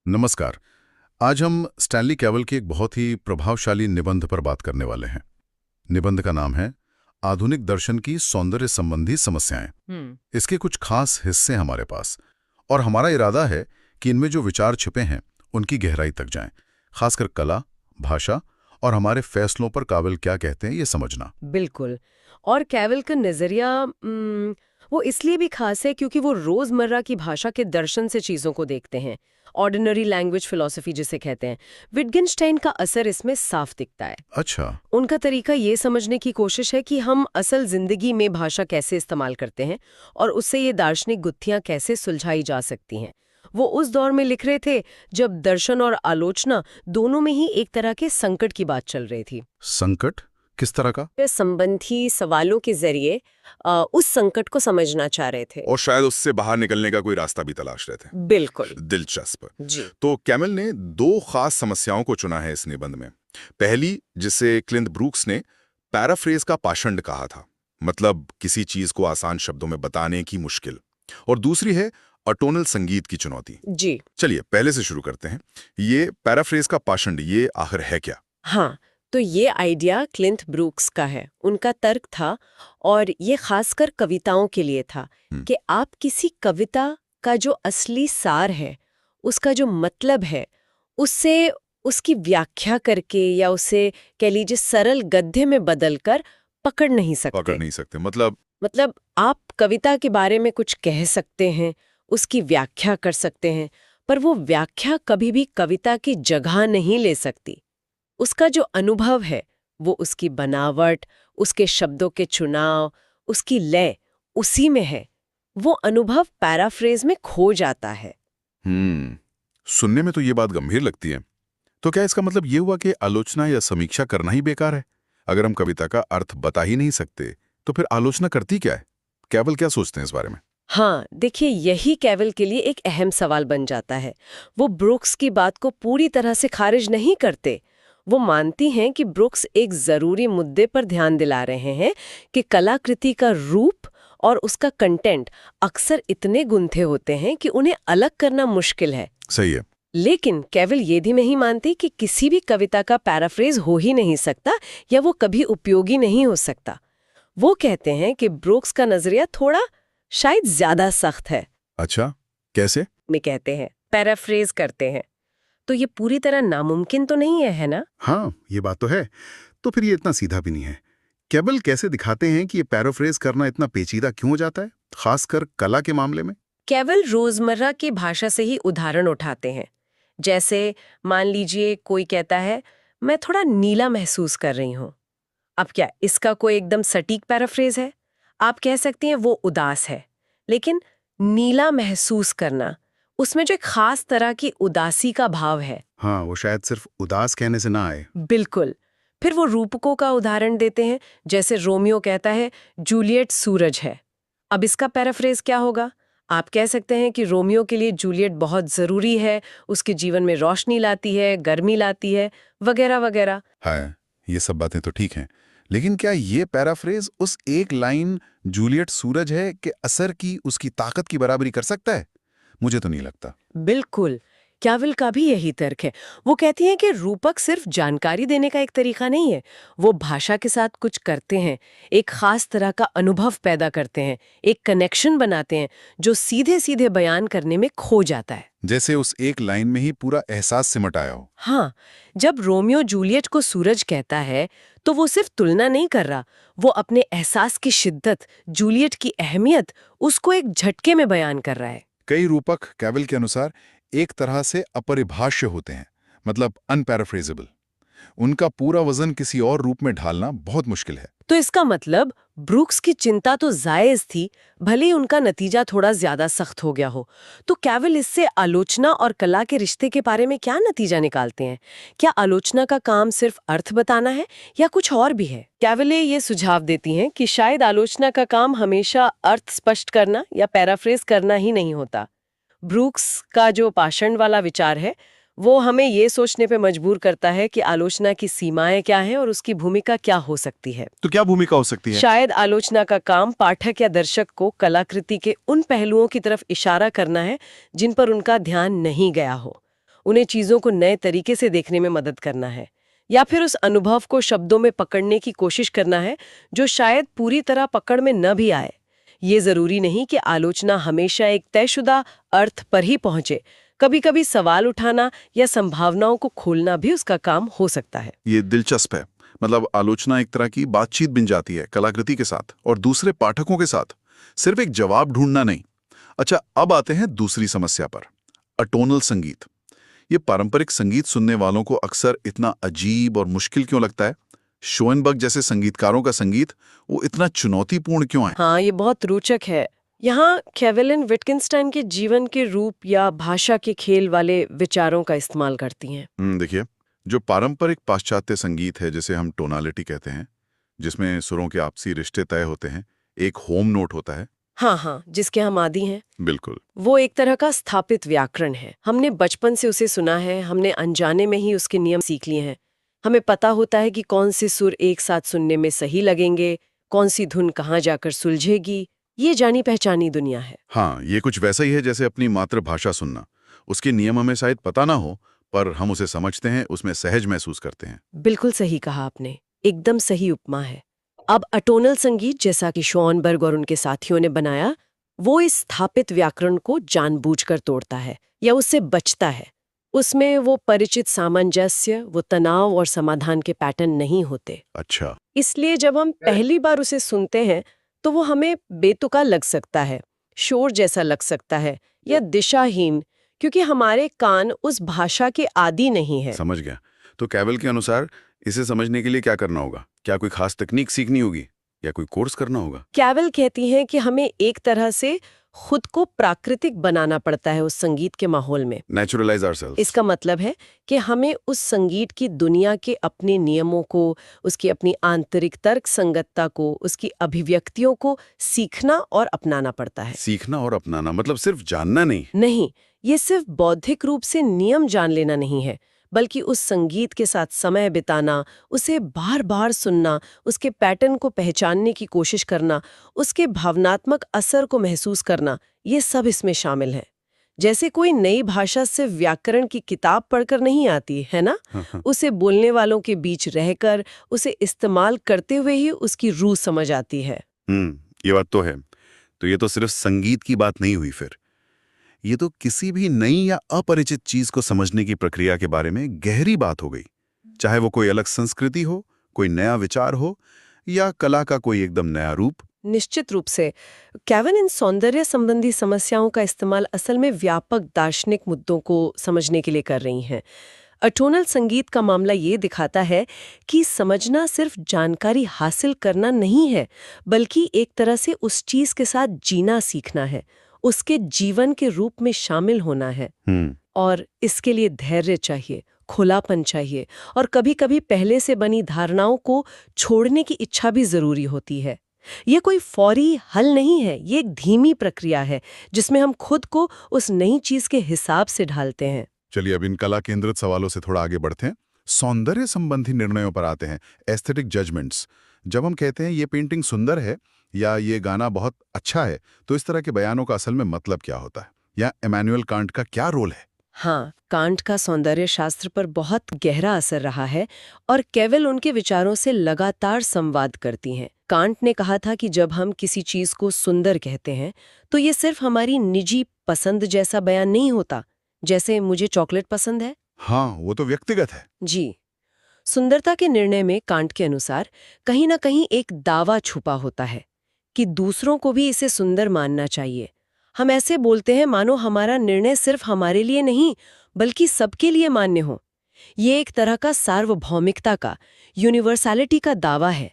नमस्कार। आज हम स्टैनली कैवल के एक बहुत ही प्रभावशाली निबंध पर बात करने वाले हैं। निबंध का नाम है आधुनिक दर्शन की सौंदर्य संबंधी समस्याएं। इसके कुछ खास हिस्से हमारे पास, और हमारा इरादा है कि इनमें जो विचार छिपे हैं उनकी गहराई तक जाएं, खासकर कला, भाषा और हमारे फैसलों पर कैवल क्या कहते हैं ये समझना। बिल्कुल। और कैवल का नजरिया वो इसलिए भी खास है क्योंकि वो रोजमर्रा की भाषा के दर्शन से चीजों को देखते हैं। ऑर्डिनरी लैंग्वेज फिलॉसफी जिसे कहते हैं, विटगेनस्टाइन का असर इसमें साफ दिखता है। अच्छा। उनका तरीका ये समझने की कोशिश है कि हम असल जिंदगी में भाषा कैसे इस्तेमाल करते हैं और उससे ये दार्शनिक गुत्थियां कैसे सुलझाई जा सकती हैं। वो उस दौर में लिख रहे थे जब दर्शन और आलोचना दोनों में ही एक तरह के संकट की बात चल रही थी। संकट किस तरह का? वे संबंधी सवालों के जरिए उस संकट को समझना चाह रहे थे। और शायद उससे बाहर निकलने का कोई रास्ता भी तलाश रहे थे। बिल्कुल। दिलचस्प। जी। तो कैमल ने दो खास समस्याओं को चुना है इस निबंध में। पहली, जिसे क्लिंट ब्रूक्स ने पैराफ्रेज का पाषंड कहा था, मतलब किसी चीज को आसान शब्दों में बताने की मुश्किल। और दूसरी है अटोनल संगीत की चुनौती। जी। चलिए पहले से शुरू करते हैं। ये पैराफ्रेज का पाषंड, ये आखिर है क्या? हाँ, तो ये आइडिया क्लिंट ब्रूक्स का है, उनका तर्क था, और ये खासकर कविताओं के लिए था कि आप किसी कविता का जो असली सार है, उसका जो मतलब है, उससे उसकी व्याख्या करके या उसे कह लीजिए सरल गद्य में बदलकर पकड़ नहीं सकते। मतलब आप कविता के बारे में कुछ कह सकते हैं, उसकी व्याख्या कर सकते हैं, पर वो व्याख्या कभी भी कविता की जगह नहीं ले सकती। उसका जो अनुभव है वो उसकी बनावट, उसके शब्दों के चुनाव, उसकी लय, उसी में है। वो अनुभव पैराफ्रेज में खो जाता है। सुनने में तो ये बात गंभीर लगती है। तो क्या इसका मतलब ये हुआ कि आलोचना या समीक्षा करना ही बेकार है? अगर हम कविता का अर्थ बता ही नहीं सकते तो फिर आलोचना करती क्या है? कैवल क्या सोचते हैं इस बारे में? हाँ, देखिए, यही कैवल के लिए एक अहम सवाल बन जाता है। वो ब्रूक्स की बात को पूरी तरह से खारिज नहीं करते। वो मानती हैं कि ब्रूक्स एक जरूरी मुद्दे पर ध्यान दिला रहे हैं कि कलाकृति का रूप और उसका कंटेंट अक्सर इतने गुंथे होते हैं कि उन्हें अलग करना मुश्किल है। सही है। लेकिन केवल ये भी नहीं मानती कि किसी भी कविता का पैराफ्रेज हो ही नहीं सकता या वो कभी उपयोगी नहीं हो सकता। वो कहते हैं कि ब्रूक्स का नजरिया थोड़ा शायद ज्यादा सख्त है। अच्छा, कैसे? में कहते हैं पैराफ्रेज करते हैं तो ये पूरी तरह नामुमकिन तो नहीं है ना? हाँ, ये बात तो है। तो फिर ये इतना सीधा भी नहीं है। कैवल कैसे दिखाते हैं कि ये पैराफ्रेज करना इतना पेचीदा क्यों हो जाता है, खासकर कला के मामले में? केवल रोजमर्रा की भाषा से ही उदाहरण उठाते हैं। जैसे मान लीजिए कोई कहता है मैं थोड़ा नीला महसूस कर रही हूँ। अब क्या इसका कोई एकदम सटीक पैराफ्रेज है? आप कह सकती हैं वो उदास है, लेकिन नीला महसूस करना, उसमें जो एक खास तरह की उदासी का भाव है। हाँ, वो शायद सिर्फ उदास कहने से ना आए। बिल्कुल। फिर वो रूपकों का उदाहरण देते हैं, जैसे रोमियो कहता है जूलियट सूरज है। अब इसका पैराफ्रेज क्या होगा? आप कह सकते हैं कि रोमियो के लिए जूलियट बहुत जरूरी है, उसके जीवन में रोशनी लाती है, गर्मी लाती है, वगैरह वगैरह। हाँ, ये सब बातें तो ठीक हैं, लेकिन क्या ये पैराफ्रेज उस एक लाइन जूलियट सूरज है के असर की, उसकी ताकत की बराबरी कर सकता है? मुझे तो नहीं लगता। बिल्कुल। कैविल का भी यही तर्क है। वो कहती हैं कि रूपक सिर्फ जानकारी देने का एक तरीका नहीं है, वो भाषा के साथ कुछ करते हैं, एक खास तरह का अनुभव पैदा करते हैं, एक कनेक्शन बनाते हैं जो सीधे सीधे बयान करने में खो जाता है। जैसे उस एक लाइन में ही पूरा एहसास सिमट आया हो। हाँ, जब रोमियो जूलियट को सूरज कहता है तो वो सिर्फ तुलना नहीं कर रहा, वो अपने एहसास की शिद्दत, जूलियट की अहमियत, उसको एक झटके में बयान कर रहा है। कई रूपक कैवल के अनुसार एक तरह से अपरिभाष्य होते हैं, मतलब अनपैराफ्रेजेबल। उनका पूरा वजन किसी और रूप में ढालना बहुत मुश्किल है। तो इसका मतलब ब्रूक्स की चिंता तो जायज थी, भले ही उनका नतीजा थोड़ा ज्यादा सख्त हो गया हो। तो कैविल इससे आलोचना और कला के रिश्ते के बारे में क्या नतीजा निकालते हैं? क्या आलोचना का काम सिर्फ अर्थ बताना है या कुछ और भी है? कैविल ये सुझाव देती हैं कि शायद आलोचना का काम हमेशा अर्थ स्पष्ट करना या पैराफ्रेज करना ही नहीं होता। ब्रूक्स का जो पाषाण वाला विचार है वो हमें ये सोचने पे मजबूर करता है कि आलोचना की सीमाएं क्या हैं और उसकी भूमिका क्या हो सकती है। तो क्या भूमिका हो सकती है? शायद आलोचना का काम पाठक या दर्शक को कलाकृति के उन पहलुओं की तरफ इशारा करना है जिन पर उनका ध्यान नहीं गया हो। उन्हें चीजों को नए तरीके से देखने में मदद करना है, या फिर उस अनुभव को शब्दों में पकड़ने की कोशिश करना है जो शायद पूरी तरह पकड़ में न भी आए। ये जरूरी नहीं कि आलोचना हमेशा एक तयशुदा अर्थ पर ही पहुंचे। कभी कभी सवाल उठाना या संभावनाओं को खोलना भी उसका काम हो सकता है। ये दिलचस्प है। मतलब आलोचना एक तरह की बातचीत बन जाती है कलाकृति के साथ और दूसरे पाठकों के साथ, सिर्फ एक जवाब ढूंढना नहीं। अच्छा, अब आते हैं दूसरी समस्या पर, अटोनल संगीत। ये पारंपरिक संगीत सुनने वालों को अक्सर इतना अजीब और मुश्किल क्यों लगता है? शोएनबर्ग जैसे संगीतकारों का संगीत वो इतना चुनौतीपूर्ण क्यों है? हाँ, ये बहुत रोचक है। यहाँ केविलिन विटकिंस्टाइन के जीवन के रूप या भाषा के खेल वाले विचारों का इस्तेमाल करती हैं। देखिए, जो पारंपरिक पाश्चात्य संगीत है जिसे हम टोनालिटी कहते हैं, जिसमें सुरों के आपसी रिश्ते तय होते हैं, एक होम नोट होता है। हाँ, जिसके हम आदी हैं। बिल्कुल। वो एक तरह का स्थापित व्याकरण है। हमने बचपन से उसे सुना है, हमने अनजाने में ही उसके नियम सीख लिए हैं। हमें पता होता है कि कौन से सुर एक साथ सुनने में सही लगेंगे, कौन सी धुन कहाँ जाकर सुलझेगी। ये जानी पहचानी दुनिया है। हाँ, ये कुछ वैसा ही है जैसे अपनी मातृभाषा सुनना। उसके नियम हमें शायद पता ना हो, पर हम उसे समझते हैं, उसमें सहज महसूस करते हैं। बिल्कुल सही कहा आपने, एकदम सही उपमा है। अब अटोनल संगीत, जैसा कि शोनबर्ग और उनके साथियों ने बनाया, वो इस स्थापित व्याकरण को जानबूझकर तोड़ता है या उससे बचता है। उसमें वो परिचित सामंजस्य, वो तनाव और समाधान के पैटर्न नहीं होते। अच्छा। इसलिए जब हम पहली बार उसे सुनते हैं तो वो हमें बेतुका लग सकता है, शोर जैसा लग सकता है या दिशाहीन, क्योंकि हमारे कान उस भाषा के आदी नहीं है। समझ गया। तो कैवल के अनुसार इसे समझने के लिए क्या करना होगा? क्या कोई खास तकनीक सीखनी होगी या कोई कोर्स करना होगा? कैवल कहती हैं कि हमें एक तरह से खुद को प्राकृतिक बनाना पड़ता है उस संगीत के माहौल में। Neutralise ourselves. इसका मतलब है कि हमें उस संगीत की दुनिया के अपने नियमों को, उसकी अपनी आंतरिक तर्क संगतता को, उसकी अभिव्यक्तियों को सीखना और अपनाना पड़ता है। सीखना और अपनाना मतलब सिर्फ जानना नहीं, ये सिर्फ बौद्धिक रूप से नियम जान लेना नहीं है, बल्कि उस संगीत के साथ समय बिताना, उसे बार बार सुनना, उसके पैटर्न को पहचानने की कोशिश करना, उसके भावनात्मक असर को महसूस करना, ये सब इसमें शामिल है। जैसे कोई नई भाषा सिर्फ व्याकरण की किताब पढ़कर नहीं आती है ना, उसे बोलने वालों के बीच रहकर, उसे इस्तेमाल करते हुए ही उसकी रूह समझ आती है। ये बात तो है। तो ये तो सिर्फ संगीत की बात नहीं हुई, फिर ये तो किसी भी नई या अपरिचित चीज को समझने की प्रक्रिया के बारे में गहरी बात हो गई। चाहे वो कोई अलग संस्कृति हो, कोई नया विचार हो या कला का कोई एकदम नया रूप। निश्चित रूप से केविन इन सौंदर्य संबंधी समस्याओं का इस्तेमाल असल में व्यापक दार्शनिक मुद्दों को समझने के लिए कर रही हैं। अटोनल संगीत का मामला ये दिखाता है कि समझना सिर्फ जानकारी हासिल करना नहीं है, बल्कि एक तरह से उस चीज के साथ जीना सीखना है, उसके जीवन के रूप में शामिल होना है। और इसके लिए धैर्य चाहिए, खुलापन चाहिए और कभी-कभी पहले से बनी धारणाओं को छोड़ने की इच्छा भी जरूरी होती है। ये कोई फौरी हल नहीं है, ये एक धीमी प्रक्रिया है जिसमें हम खुद को उस नई चीज के हिसाब से ढालते हैं। चलिए अब इन कला केंद्रित सवालों से थोड़ा आगे बढ़ते हैं, सौंदर्य संबंधी निर्णयों पर आते हैं, एस्थेटिक जजमेंट्स। जब हम कहते हैं ये पेंटिंग सुंदर है या ये गाना बहुत अच्छा है, तो इस तरह के बयानों का असल में मतलब क्या होता है? या इमैनुअल कांट का क्या रोल है? हाँ, कांट का सौंदर्य शास्त्र पर बहुत गहरा असर रहा है और केविल उनके विचारों से लगातार संवाद करती हैं। कांट ने कहा था कि जब हम किसी चीज को सुंदर कहते हैं तो ये सिर्फ हमारी निजी पसंद जैसा बयान नहीं होता, जैसे मुझे चॉकलेट पसंद है। हाँ, वो तो व्यक्तिगत है। जी, सुंदरता के निर्णय में कांट के अनुसार कहीं ना कहीं एक दावा छुपा होता है कि दूसरों को भी इसे सुंदर मानना चाहिए। हम ऐसे बोलते हैं मानो हमारा निर्णय सिर्फ हमारे लिए नहीं बल्कि सबके लिए मान्य हो। ये एक तरह का सार्वभौमिकता का, यूनिवर्सैलिटी का दावा है,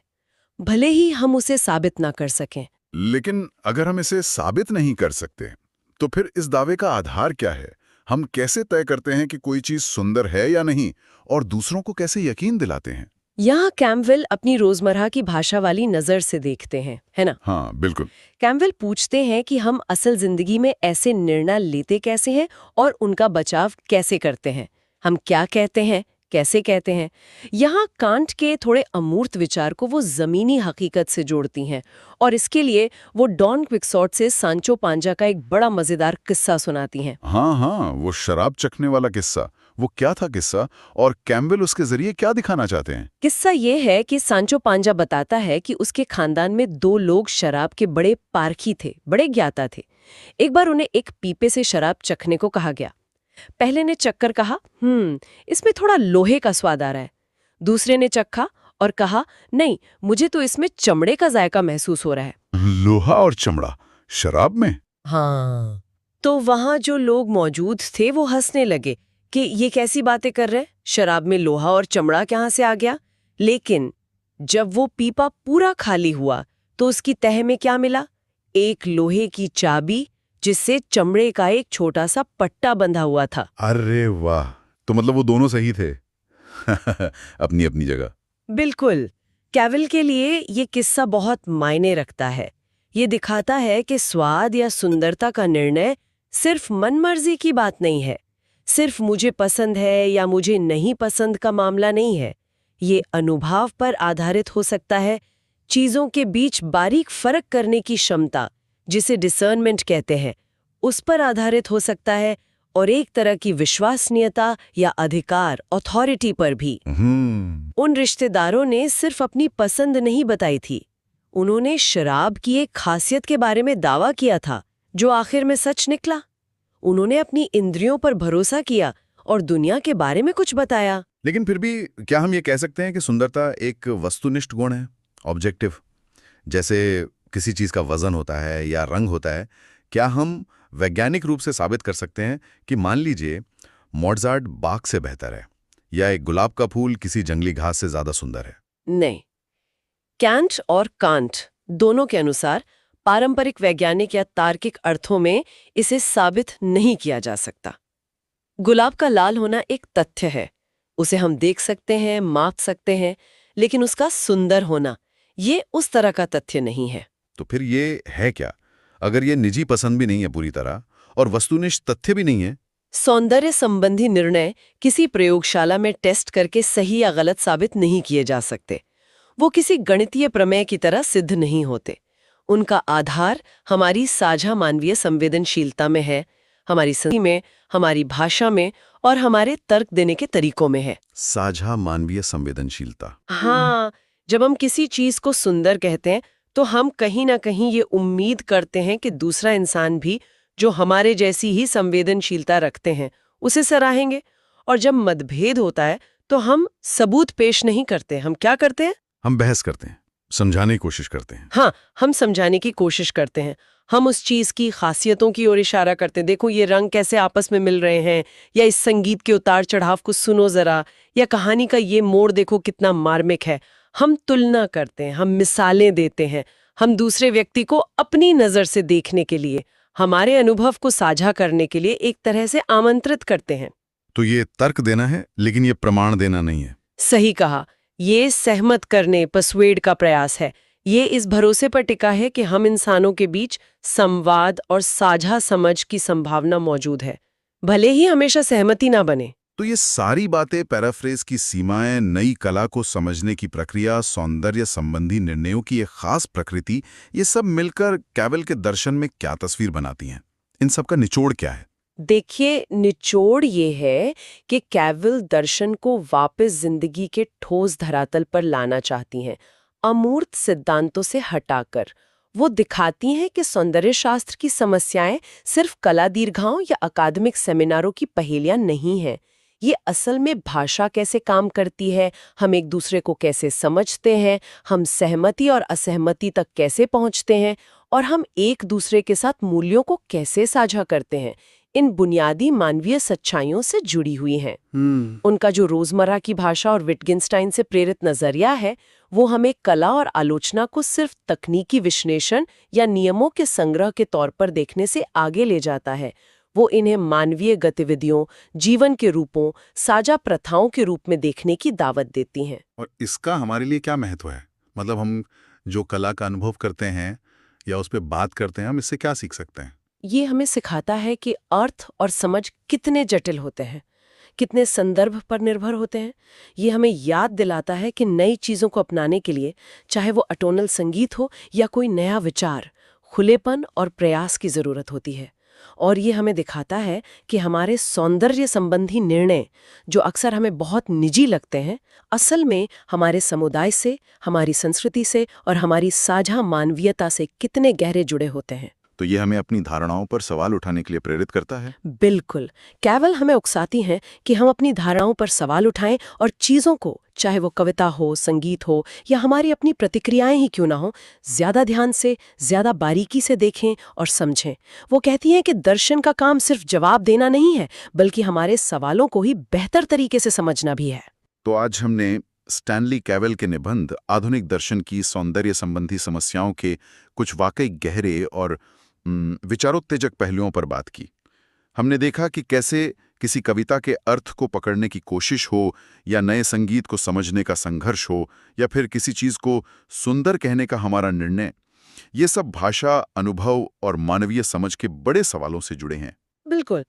भले ही हम उसे साबित ना कर सकें। लेकिन अगर हम इसे साबित नहीं कर सकते तो फिर इस दावे का आधार क्या है? हम कैसे तय करते हैं कि कोई चीज सुंदर है या नहीं, और दूसरों को कैसे यकीन दिलाते हैं? यहाँ कैम्पवेल अपनी रोजमर्रा की भाषा वाली नजर से देखते हैं, है ना? हाँ, बिल्कुल। कैम्पवेल पूछते हैं कि हम असल जिंदगी में ऐसे निर्णय लेते कैसे हैं और उनका बचाव कैसे करते हैं। हम क्या कहते हैं, कैसे कहते हैं। यहाँ कांट के थोड़े अमूर्त विचार को वो जमीनी हकीकत से जोड़ती हैं और इसके लिए वो डॉन क्विक्सॉट से सांचो पांजा का एक बड़ा मजेदार किस्सा सुनाती हैं। हाँ हाँ, वो शराब चखने वाला किस्सा, वो क्या था किस्सा, और कैम्बेल उसके जरिए क्या दिखाना चाहते हैं? किस्सा ये है कि सांचो पांजा बताता है कि उसके खानदान में 2 लोग शराब के बड़े पारखी थे, बड़े ज्ञाता थे। एक बार उन्हें एक पीपे से शराब चखने को कहा गया। पहले ने चखकर कहा, इसमें थोड़ा लोहे का स्वाद आ रहा है। दूसरे ने चखा और कहा, नहीं, मुझे तो इसमें चमड़े का जायका महसूस हो रहा है। लोहा और चमड़ा शराब में? हाँ। तो वहां जो लोग मौजूद थे वो हंसने लगे कि ये कैसी बातें कर रहे, शराब में लोहा और चमड़ा कहाँ से आ गया। लेकिन जब वो पीपा पूरा खाली हुआ तो उसकी तह में क्या मिला? एक लोहे की चाबी जिससे चमड़े का एक छोटा सा पट्टा बंधा हुआ था। अरे वाह, तो मतलब वो दोनों सही थे अपनी अपनी जगह। बिल्कुल। कैविल के लिए ये किस्सा बहुत मायने रखता है। ये दिखाता है कि स्वाद या सुंदरता का निर्णय सिर्फ मनमर्जी की बात नहीं है, सिर्फ मुझे पसंद है या मुझे नहीं पसंद का मामला नहीं है। ये अनुभव पर आधारित हो सकता है, चीजों के बीच बारीक फर्क करने की क्षमता, जिसे डिसर्नमेंट कहते हैं, उस पर आधारित हो सकता है, और एक तरह की विश्वसनीयता या अधिकार, अथॉरिटी पर भी। उन रिश्तेदारों ने सिर्फ अपनी पसंद नहीं बताई थी, उन्होंने शराब की एक खासियत के बारे में दावा किया था जो आखिर में सच निकला। उन्होंने अपनी इंद्रियों पर भरोसा किया और दुनिया के बारे में कुछ बताया। लेकिन फिर भी क्या हम ये कह सकते हैं कि सुंदरता एक वस्तुनिष्ठ गुण है, ऑब्जेक्टिव? जैसे किसी चीज का वजन होता है या रंग होता है, क्या हम वैज्ञानिक रूप से साबित कर सकते हैं कि मान लीजिए मोज़ार्ट बाग से बेहतर है या एक गुलाब का फूल किसी जंगली घास से ज्यादा सुंदर है? नहीं। कैंट और कांट दोनों के अनुसार पारंपरिक वैज्ञानिक या तार्किक अर्थों में इसे साबित नहीं किया जा सकता। गुलाब का लाल होना एक तथ्य है, उसे हम देख सकते हैं, माप सकते हैं, लेकिन उसका सुंदर होना ये उस तरह का तथ्य नहीं है। तो फिर ये है क्या, अगर ये निजी पसंद भी नहीं है पूरी तरह और वस्तुनिष्ठ तथ्य भी नहीं है? सौंदर्य संबंधी निर्णय किसी प्रयोगशाला में टेस्ट करके सही या गलत साबित नहीं किए जा सकते। वो किसी गणितीय प्रमेय की तरह सिद्ध नहीं होते। उनका आधार हमारी साझा मानवीय संवेदनशीलता में है, हमारी संस्कृति में, हमारी भाषा में और हमारे तर्क देने के तरीकों में है। साझा मानवीय संवेदनशीलता। हाँ, जब हम किसी चीज को सुंदर कहते हैं तो हम कहीं ना कहीं ये उम्मीद करते हैं कि दूसरा इंसान भी, जो हमारे जैसी ही संवेदनशीलता रखते हैं, उसे सराहेंगे। और जब मतभेद होता है तो हम सबूत पेश नहीं करते, हम क्या करते हैं? हम बहस करते हैं, समझाने की कोशिश करते हैं। हाँ, हम समझाने की कोशिश करते हैं। हम उस चीज की खासियतों की ओर इशारा करते हैं, देखो ये रंग कैसे आपस में मिल रहे हैं, या इस संगीत के उतार चढ़ाव को सुनो जरा, या कहानी का ये मोड़ देखो कितना मार्मिक है। हम तुलना करते हैं, हम मिसालें देते हैं, हम दूसरे व्यक्ति को अपनी नजर से देखने के लिए, हमारे अनुभव को साझा करने के लिए एक तरह से आमंत्रित करते हैं। तो ये तर्क देना है, लेकिन ये प्रमाण देना नहीं है। सही कहा। ये सहमत करने, पर्सुएड का प्रयास है। ये इस भरोसे पर टिका है कि हम इंसानों के बीच संवाद और साझा समझ की संभावना मौजूद है, भले ही हमेशा सहमति ना बने। तो ये सारी बातें, पैराफ्रेज की सीमाएं, नई कला को समझने की प्रक्रिया, सौंदर्य संबंधी निर्णयों की एक खास प्रकृति, ये सब मिलकर कैविल के दर्शन में क्या तस्वीर बनाती हैं? इन सब का निचोड़ क्या है? देखिए, निचोड़ ये है कि कैविल दर्शन को वापस जिंदगी के ठोस धरातल पर लाना चाहती हैं, अमूर्त सिद्धांतों से हटाकर। वो दिखाती हैं कि सौंदर्य शास्त्र की समस्याएं सिर्फ कला दीर्घाओं या अकादमिक सेमिनारों की पहेलियां नहीं हैं। ये असल में भाषा कैसे काम करती है, हम एक दूसरे को कैसे समझते हैं, हम सहमति और असहमति तक कैसे पहुंचते हैं, और हम एक दूसरे के साथ मूल्यों को कैसे साझा करते हैं, इन बुनियादी मानवीय सच्चाइयों से जुड़ी हुई हैं। उनका जो रोजमर्रा की भाषा और विटगेन्स्टाइन से प्रेरित नजरिया है, वो हमें कला और आलोचना को सिर्फ तकनीकी विश्लेषण या नियमों के संग्रह के तौर पर देखने से आगे ले जाता है। वो इन्हें मानवीय गतिविधियों, जीवन के रूपों, साझा प्रथाओं के रूप में देखने की दावत देती हैं। और इसका हमारे लिए क्या महत्व है? मतलब हम जो कला का अनुभव करते हैं या उस पर बात करते हैं, हम इससे क्या सीख सकते हैं? ये हमें सिखाता है कि अर्थ और समझ कितने जटिल होते हैं, कितने संदर्भ पर निर्भर होते हैं। ये हमें याद दिलाता है कि नई चीज़ों को अपनाने के लिए, चाहे वो अटोनल संगीत हो या कोई नया विचार, खुलेपन और प्रयास की ज़रूरत होती है। और ये हमें दिखाता है कि हमारे सौंदर्य संबंधी निर्णय, जो अक्सर हमें बहुत निजी लगते हैं, असल में हमारे समुदाय से, हमारी संस्कृति से और हमारी साझा मानवीयता से कितने गहरे जुड़े होते हैं। तो ये हमें अपनी धारणाओं पर सवाल उठाने के लिए प्रेरित करता है। बिल्कुल। कैवल हमें उकसाती हैं कि हम अपनी धारणाओं पर सवाल उठाएं और चीज़ों को, चाहे वो कविता हो, संगीत हो या हमारी अपनी प्रतिक्रियाएं ही क्यों ना हो, ज्यादा ध्यान से, ज्यादा बारीकी से देखें और समझें। वो कहती हैं कि दर्शन का काम सिर्फ जवाब देना नहीं है, बल्कि हमारे सवालों को ही बेहतर तरीके से समझना भी है। तो आज हमने स्टैनली कैवेल के निबंध आधुनिक दर्शन की सौंदर्य संबंधी समस्याओं के कुछ वाकई गहरे और विचारोत्तेजक पहलुओं पर बात की। हमने देखा कि कैसे किसी कविता के अर्थ को पकड़ने की कोशिश हो, या नए संगीत को समझने का संघर्ष हो, या फिर किसी चीज को सुंदर कहने का हमारा निर्णय, ये सब भाषा, अनुभव और मानवीय समझ के बड़े सवालों से जुड़े हैं। बिल्कुल।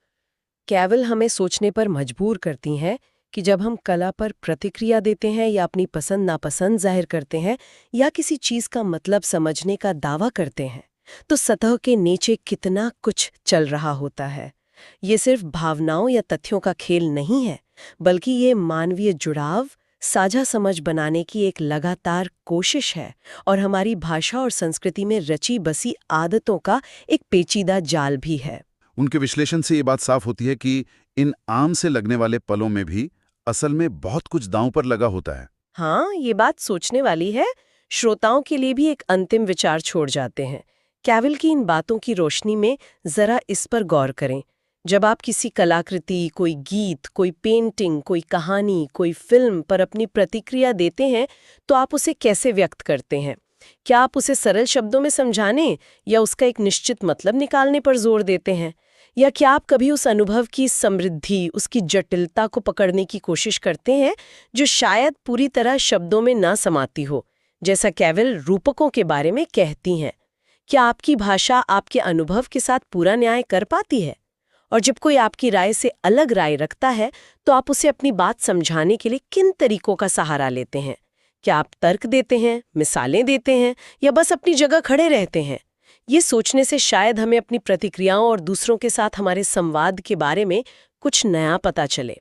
कैवल हमें सोचने पर मजबूर करती हैं कि जब हम कला पर प्रतिक्रिया देते हैं या अपनी पसंद नापसंद जाहिर करते हैं या किसी चीज का मतलब समझने का दावा करते हैं, तो सतह के नीचे कितना कुछ चल रहा होता है। ये सिर्फ भावनाओं या तथ्यों का खेल नहीं है, बल्कि ये मानवीय जुड़ाव, साझा समझ बनाने की एक लगातार कोशिश है और हमारी भाषा और संस्कृति में रची बसी आदतों का एक पेचीदा जाल भी है। उनके विश्लेषण से ये बात साफ होती है कि इन आम से लगने वाले पलों में भी असल में बहुत कुछ दांव पर लगा होता है। हाँ, ये बात सोचने वाली है। श्रोताओं के लिए भी एक अंतिम विचार छोड़ जाते हैं। कैविल की इन बातों की रोशनी में जरा इस पर गौर करें। जब आप किसी कलाकृति, कोई गीत, कोई पेंटिंग, कोई कहानी, कोई फिल्म पर अपनी प्रतिक्रिया देते हैं, तो आप उसे कैसे व्यक्त करते हैं? क्या आप उसे सरल शब्दों में समझाने या उसका एक निश्चित मतलब निकालने पर जोर देते हैं? या क्या आप कभी उस अनुभव की समृद्धि, उसकी जटिलता को पकड़ने की कोशिश करते हैं, जो शायद पूरी तरह शब्दों में ना समाती हो, जैसा कैविल रूपकों के बारे में कहती हैं? क्या आपकी भाषा आपके अनुभव के साथ पूरा न्याय कर पाती है? और जब कोई आपकी राय से अलग राय रखता है, तो आप उसे अपनी बात समझाने के लिए किन तरीकों का सहारा लेते हैं? क्या आप तर्क देते हैं, मिसालें देते हैं, या बस अपनी जगह खड़े रहते हैं? ये सोचने से शायद हमें अपनी प्रतिक्रियाओं और दूसरों के साथ हमारे संवाद के बारे में कुछ नया पता चले।